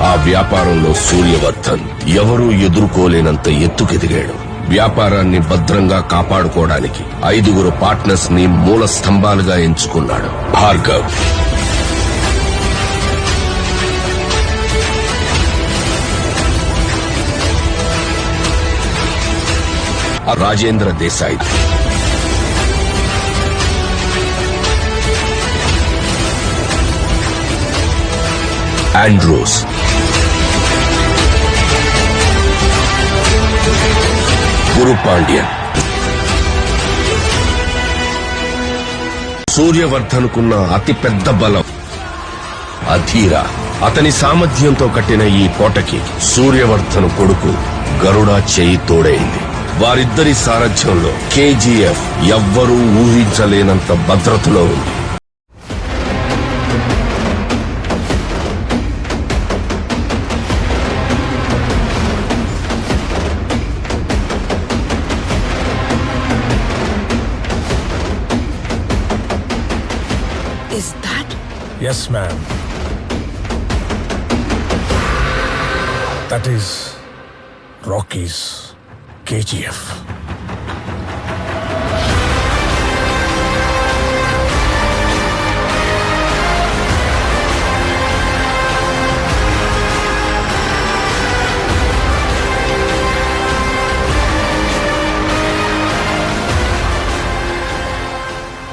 ఆ వ్యాపారంలో సూర్యవర్ధన్ ఎవరూ ఎదుర్కోలేనంత ఎత్తుకెదిగాడు. వ్యాపారాన్ని భద్రంగా కాపాడుకోవడానికి 5 పార్ట్నర్స్ ని మూల స్తంభాలుగా ఎంచుకున్నాడు. భార్గవ్, రాజేంద్ర దేశాయ్, ఆండ్రూస్, గురు పాండ్యన్. సూర్యవర్ధన్కున్న అతిపెద్ద బలం అధీరా. అతని సామర్థ్యంతో కట్టిన ఈ కోటకి సూర్యవర్ధన్ కొడుకు గరుడ చేయి తోడైంది. వారిద్దరి సారథ్యంలో K.G.F ఎవ్వరూ ఊహించలేనంత భద్రతలో ఉంది. Is that? Yes, ma'am. That is Rocky's K.G.F.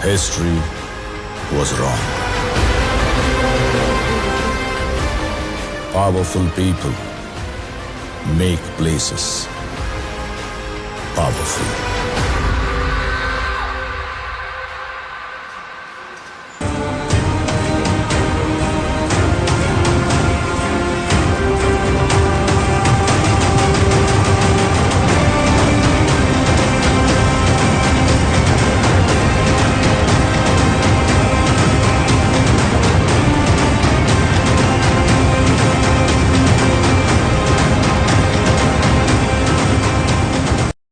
History was wrong. Powerful people make places powerful.